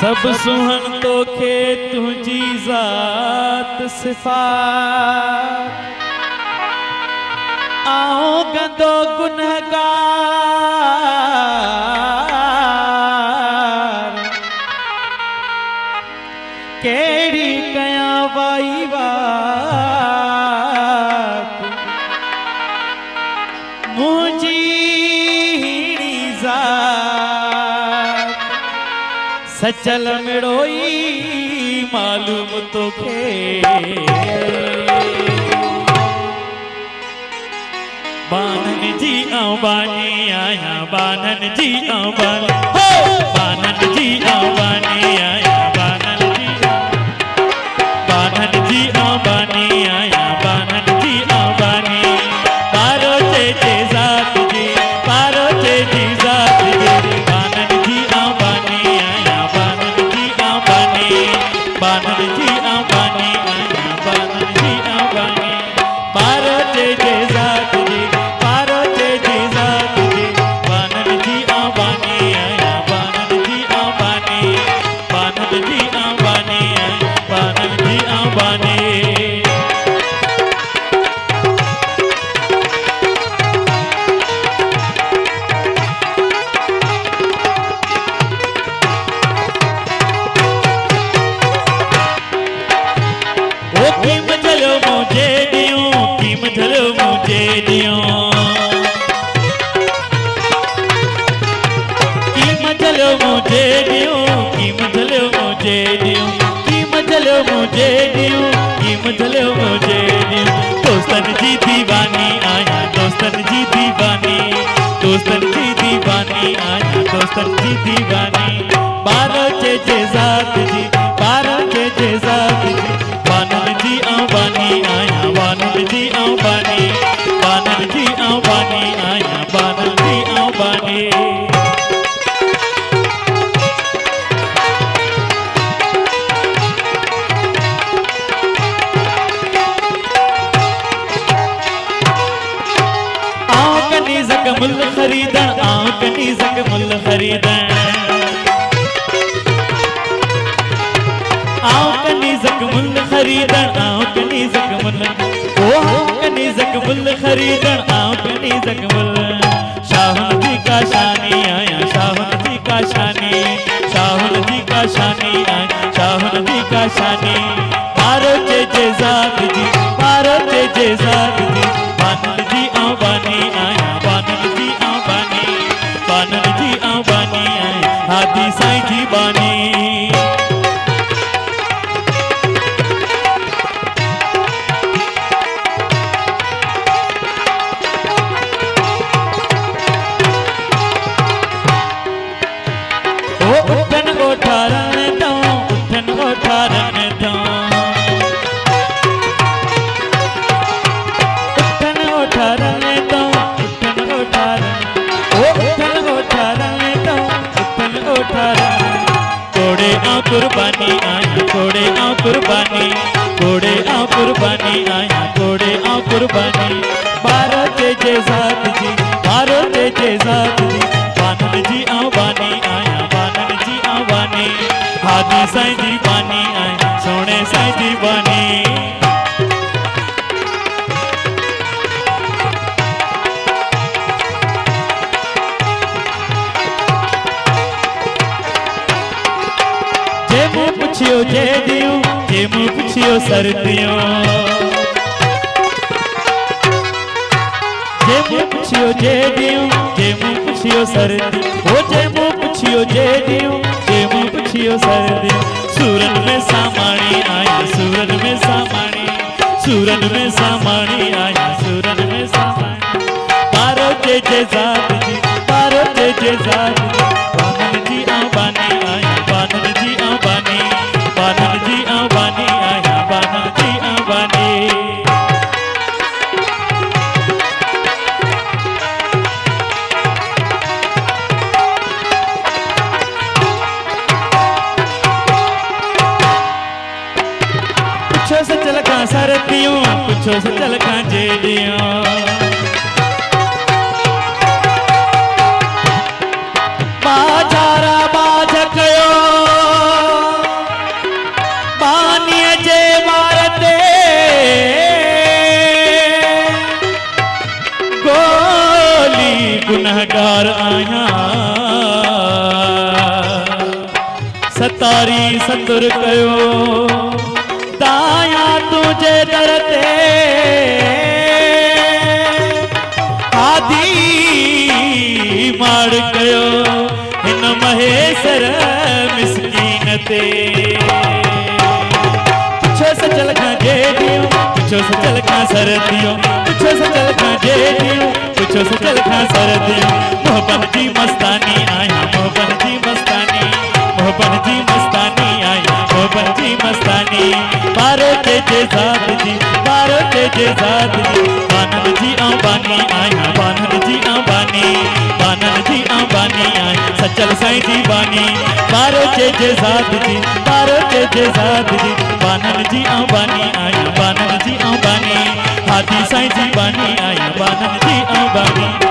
सब सुहन तो खे तुझी जात सिफात आओ गंदो गुनहगार केड़ी कया वाई बात मुझी सचल मिड़ोई मालूम तो खे बानन जी आओ बानी आया बानन जी आओ बानी बानन जी आओ बानी आया बानन जी आओ बानी आया बानन जी आओ बानी पारो चे जात जी पारो चे जात जी बानन जी आओ बानी आया बानन जी आओ बानी बानन जी आओ बानी आया बानन जी आओ बानी पारो चे जात जी पारो चे जात जी बानन जी आओ बानी आया बानन जी आओ बानी बानन जी आओ बानी आया बानन जी आओ बानी दोस्तन जी दीवानी आया दोस्तन जी दीवानी दोस्तन जी दीवानी आया दोस्तन जी दीवानी बारो चे जात जी बारो चे जात जी बानन जी आओ बानी आया बानन जी आओ बानी बानन जी आओ बानी आया बानन जी आओ बानी मुल खरीदन आओ कनीज़क मुल खरीदन आओ कनीज़क मुल खरीदन आओ कनीज़क मुल ओ कनीज़क मुल खरीदन आओ कनीज़क मुल शाहन जी का शानी आया शाहन जी का शानी शाहन जी का शानी आया शाहन जी का शानी पारो चे जात जी पारो चे जात जी बानन जी आओ बानी आया बानन जी आओ बानी बानन जी आओ बानी आया हादी साईं जी बानी उठन उठारन दो उठन उठारन दो उठन उठारन दो उठन उठारन ओ उठन उठारन दो उठन उठारन कोड़े आ कुर्बानी आया कोड़े आ कुर्बानी कोड़े आ कुर्बानी आया कोड़े आ कुर्बानी बारो चे जात जी बारो चे जात जी बानन जी आओ बानी आया बानन जी आओ बानी हादी साईं जी बानी आया सोने साईं जी बानी जे मुँह पुछियो जे दियो जे जे मूं पुछियो सर्दियों जे मूं पुछियो जे ॾियूं जे मूं पुछियो सर्दी ओ जे मूं पुछियो जे ॾियूं जे मूं पुछियो सर्दियों सूरत में सामाणी आया सूरत में सामाणी सूरत में सामाणी आया सूरत में सामाणी पारो जे ज़ात जी पारो जे ज़ात जी बानन जी आबानी आया बानन जी आबानी बानन जी आबानी आया बानन जी आबानी पुछो सचल खां सर्दियों पुछो सचल खां जेड़ियों बाजारा बाज कयो पानीअ जे वार ते गोली गुनहगार आहियां सतारी सतुर कयो दाया तुझे दर ते आदि मार कयो हिन महेसर मिसकीन ते पुछो सचल खां जेड़ियूं पुछो सचल खां सर्दियों पुछो सचल खां जेड़ियूं पुछो सचल खां सर्दियों मोहब्बत जी मस्तानी आया मोहब्बत जी मस्तानी मोहब्बत जी मस्तानी आया मोहब्बत जी मस्तानी पारो जे ज़ात जी पारो जे ज़ात जी बानन जी आबानी आया बानन जी आबानी बानन जी आबानी आया सचल साईं जी बानी पारो जे ज़ात जी पारो जे ज़ात जी बानन जी आबानी आया बानन जी आबानी हाथी साईं जी बानी आया बानन जी आबानी